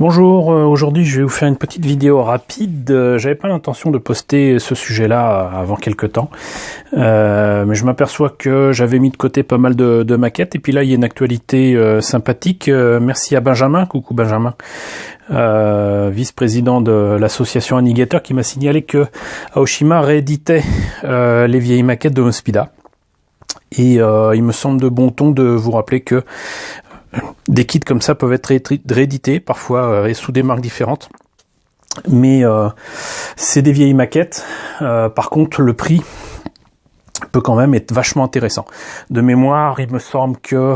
Bonjour, aujourd'hui je vais vous faire une petite vidéo rapide. J'avais pas l'intention de poster ce sujet-là avant quelques temps, mais je m'aperçois que j'avais mis de côté pas mal de maquettes, et puis là il y a une actualité sympathique. Merci à Benjamin, coucou Benjamin, vice-président de l'association Annigator, qui m'a signalé que Aoshima rééditait les vieilles maquettes de Mospeada. Et il me semble de bon ton de vous rappeler que des kits comme ça peuvent être réédités, parfois et sous des marques différentes. Mais c'est des vieilles maquettes. Par contre, le prix peut quand même être vachement intéressant. De mémoire, il me semble que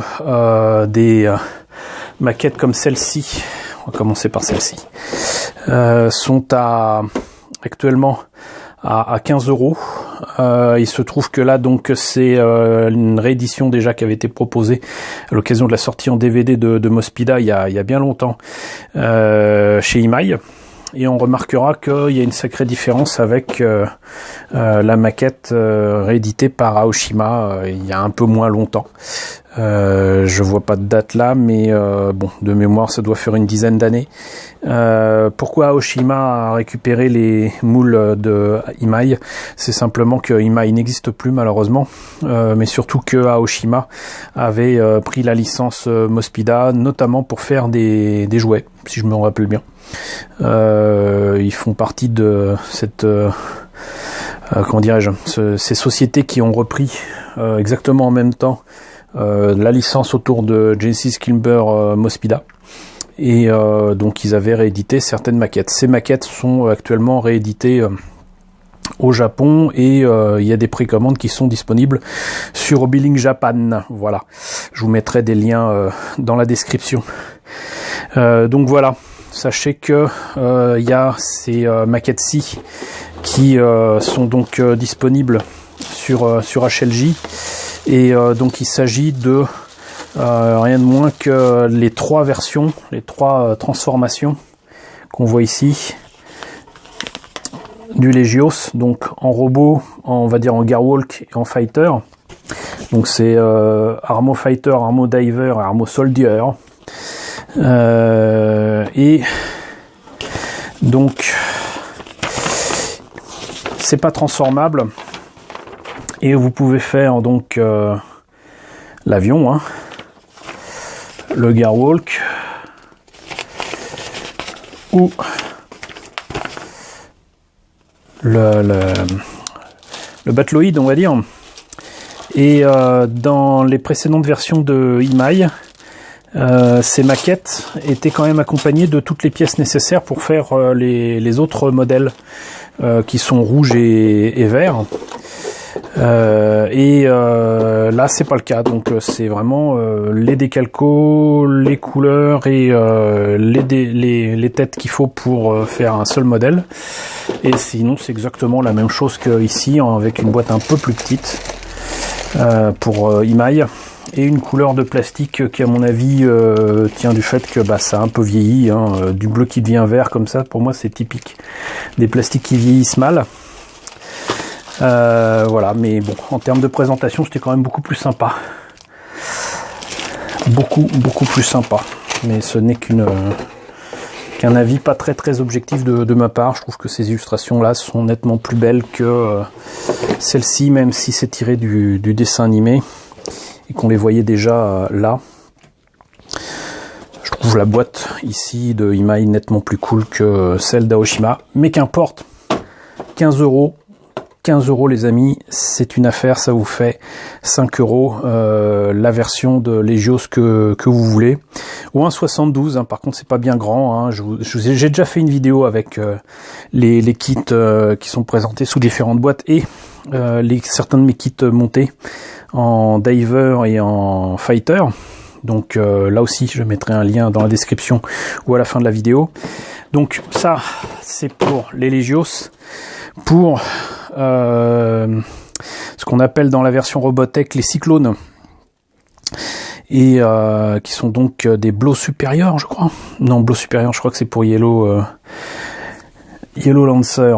des maquettes comme celle-ci, on va commencer par celle-ci, sont actuellement à 15 €. Il se trouve que là, donc, c'est une réédition déjà qui avait été proposée à l'occasion de la sortie en DVD de Mospeada il y a bien longtemps chez Imai. Et on remarquera qu'il y a une sacrée différence avec la maquette rééditée par Aoshima il y a un peu moins longtemps. Je vois pas de date là, mais bon, de mémoire, ça doit faire une dizaine d'années. Pourquoi Aoshima a récupéré les moules de Imai? C'est simplement que Imai n'existe plus malheureusement, mais surtout que Aoshima avait pris la licence Mospeada, notamment pour faire des jouets, si je me rappelle bien. Ils font partie de cette comment dirais-je, ces sociétés qui ont repris exactement en même temps la licence autour de Genesis Kimber Mospeada, et donc ils avaient réédité certaines maquettes. Ces maquettes sont actuellement rééditées au Japon, et il y a des précommandes qui sont disponibles sur Billing Japan. Voilà, je vous mettrai des liens dans la description. Donc voilà, sachez que il y a ces maquettes-ci qui sont donc disponibles sur HLJ, et donc il s'agit de rien de moins que les trois versions, les trois transformations qu'on voit ici du Legios, donc en robot, on va dire en Gearwalk et en Fighter. Donc c'est Armo Fighter, Armo Diver et Armo Soldier. Et donc c'est pas transformable, et vous pouvez faire donc l'avion, hein, le Gearwalk ou le Battloid, on va dire. Et dans les précédentes versions de Imai, ces maquettes étaient quand même accompagnées de toutes les pièces nécessaires pour faire les autres modèles qui sont rouges et verts. Là c'est pas le cas, donc c'est vraiment les décalcos, les couleurs et les têtes qu'il faut pour faire un seul modèle. Et sinon c'est exactement la même chose que ici, avec une boîte un peu plus petite pour Imai, et une couleur de plastique qui à mon avis tient du fait que ça a un peu vieilli, hein, du bleu qui devient vert comme ça. Pour moi c'est typique des plastiques qui vieillissent mal. Voilà, mais bon, en termes de présentation, c'était quand même beaucoup plus sympa. Beaucoup plus sympa. Mais ce n'est qu'un avis pas très objectif de ma part. Je trouve que ces illustrations-là sont nettement plus belles que celle-ci, même si c'est tiré du dessin animé et qu'on les voyait déjà là. Je trouve la boîte ici de Imai nettement plus cool que celle d'Aoshima, mais qu'importe. 15 €. 15 € les amis, c'est une affaire, ça vous fait 5 € la version de Legios que vous voulez, ou un 72, hein, par contre c'est pas bien grand, hein. J'ai déjà fait une vidéo avec les kits qui sont présentés sous différentes boîtes, et certains de mes kits montés en Diver et en Fighter. Donc là aussi je mettrai un lien dans la description ou à la fin de la vidéo. Donc ça c'est pour les Legios. Pour ce qu'on appelle dans la version Robotech les cyclones, et qui sont donc des Blow supérieurs, je crois. Non, Blow supérieur, je crois que c'est pour Yellow Lancer.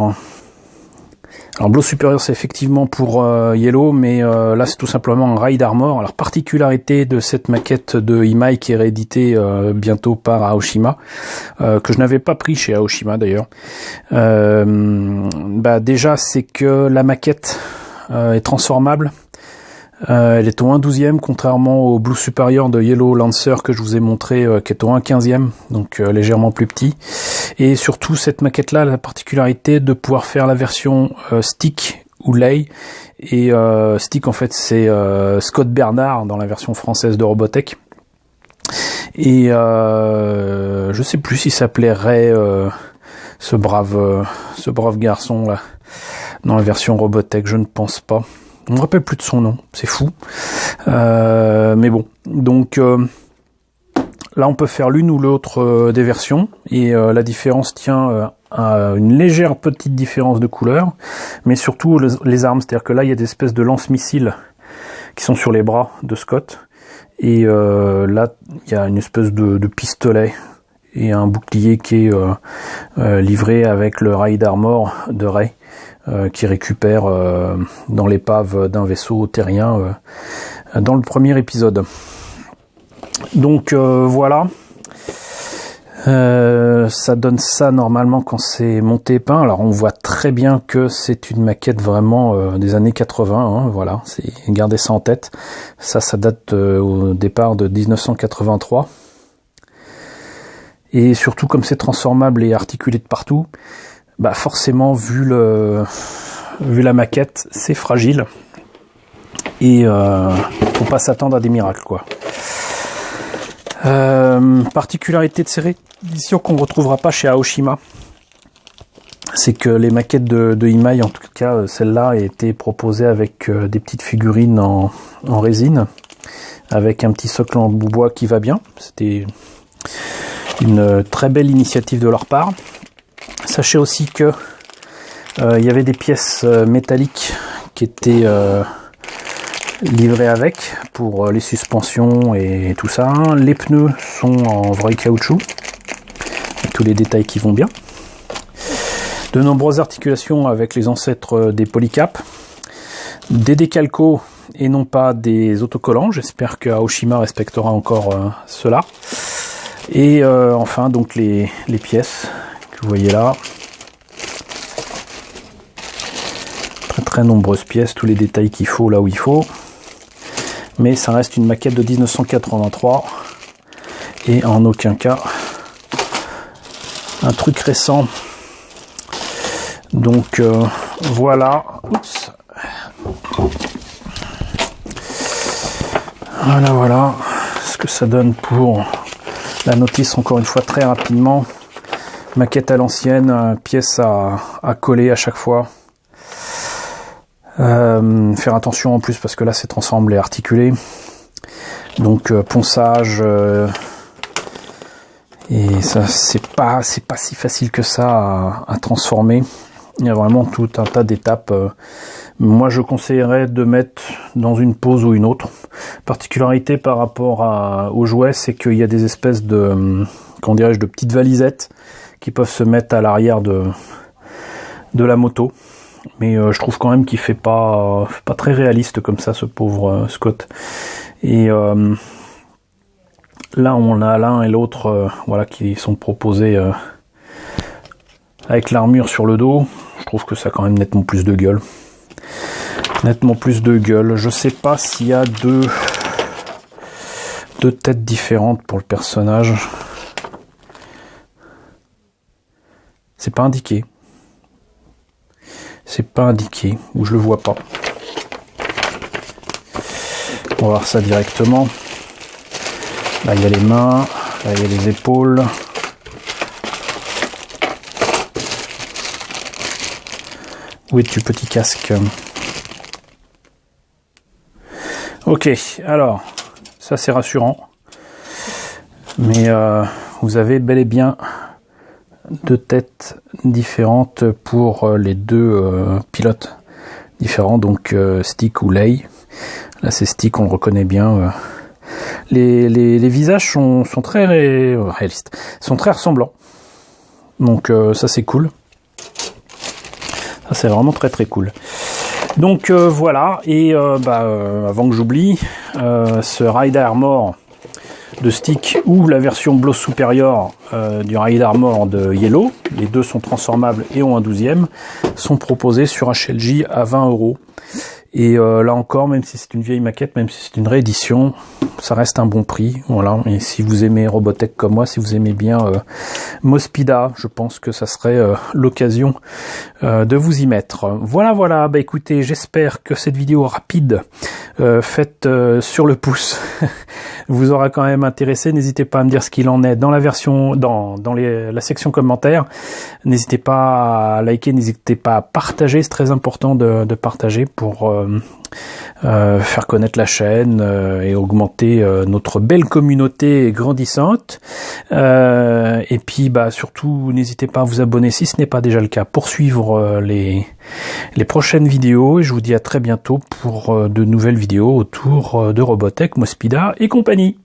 Alors Blow Superior c'est effectivement pour Yellow, mais là c'est tout simplement un Ride Armor. Alors particularité de cette maquette de Imai qui est rééditée bientôt par Aoshima, que je n'avais pas pris chez Aoshima d'ailleurs. Déjà c'est que la maquette est transformable. Elle est au 1/12e, contrairement au Blue Superior de Yellow Lancer que je vous ai montré, qui est au 1/15e, donc légèrement plus petit. Et surtout, cette maquette-là a la particularité de pouvoir faire la version stick ou lay. Et stick, en fait, c'est Scott Bernard dans la version française de Robotech. Et je sais plus s'il s'appelait Ray, ce brave garçon là, dans la version Robotech, je ne pense pas. On me rappelle plus de son nom, c'est fou. Mais bon, donc là on peut faire l'une ou l'autre des versions, et la différence tient à une légère petite différence de couleur, mais surtout les armes, c'est-à-dire que là il y a des espèces de lance-missiles qui sont sur les bras de Scott, et là il y a une espèce de pistolet et un bouclier qui est livré avec le Ride Armor de Ray. Qui récupère dans l'épave d'un vaisseau terrien dans le premier épisode. Donc voilà, ça donne ça normalement quand c'est monté peint. Alors on voit très bien que c'est une maquette vraiment des années 80, hein, voilà, gardez ça en tête. Ça date au départ de 1983. Et surtout comme c'est transformable et articulé de partout, bah forcément vu la maquette, c'est fragile et faut pas s'attendre à des miracles quoi. Particularité de ces rééditions qu'on ne retrouvera pas chez Aoshima, c'est que les maquettes de Imai, en tout cas celle-là, a été proposée avec des petites figurines en résine, avec un petit socle en bois qui va bien. C'était une très belle initiative de leur part. Sachez aussi que il y avait des pièces métalliques qui étaient livrées avec pour les suspensions et tout ça. Les pneus sont en vrai caoutchouc, avec tous les détails qui vont bien. De nombreuses articulations avec les ancêtres des polycaps, des décalcos et non pas des autocollants. J'espère que Aoshima respectera encore cela. Et enfin donc les pièces que vous voyez là, très nombreuses pièces, tous les détails qu'il faut là où il faut, mais ça reste une maquette de 1983 et en aucun cas un truc récent. Donc voilà. Oups. Voilà ce que ça donne pour la notice, encore une fois très rapidement. Maquette à l'ancienne, pièce à coller à chaque fois. Faire attention en plus parce que là c'est ensemble et articulé. Donc ponçage et ça c'est pas si facile que ça à transformer. Il y a vraiment tout un tas d'étapes. Moi je conseillerais de mettre dans une pose ou une autre. Particularité par rapport aux jouets, c'est qu'il y a des espèces de, comment dirais-je, de petites valisettes qui peuvent se mettre à l'arrière de la moto. Mais je trouve quand même qu'il fait pas très réaliste comme ça, ce pauvre Scott. Et là on a l'un et l'autre voilà, qui sont proposés avec l'armure sur le dos. Je trouve que ça a quand même nettement plus de gueule. Je sais pas s'il y a deux têtes différentes pour le personnage. C'est pas indiqué. Ou je le vois pas. On va voir ça directement. Là il y a les mains, là il y a les épaules. Où es-tu, petit casque? Ok, alors ça c'est rassurant, mais vous avez bel et bien deux têtes différentes pour les deux pilotes différents, donc Stick ou Lay. Là c'est Stick, on le reconnaît bien. Les visages sont très réalistes, sont très ressemblants, donc ça c'est cool. Ça c'est vraiment très très cool. Donc voilà, et avant que j'oublie, ce Ride Armor de stick ou la version Blow Superior du Ride Armor de Yellow, les deux sont transformables et ont un 12e, sont proposés sur HLJ à 20 €. Et là encore, même si c'est une vieille maquette, même si c'est une réédition, ça reste un bon prix. Voilà. Et si vous aimez Robotech comme moi, si vous aimez bien Mospeada, je pense que ça serait l'occasion de vous y mettre. Voilà. Bah écoutez, j'espère que cette vidéo rapide faite sur le pouce vous aura quand même intéressé. N'hésitez pas à me dire ce qu'il en est dans la version, dans la section commentaires. N'hésitez pas à liker, n'hésitez pas à partager. C'est très important de partager pour faire connaître la chaîne et augmenter notre belle communauté grandissante. Et puis surtout, n'hésitez pas à vous abonner si ce n'est pas déjà le cas pour suivre les prochaines vidéos. Et je vous dis à très bientôt pour de nouvelles vidéos autour de Robotech, Mospeada et compagnie.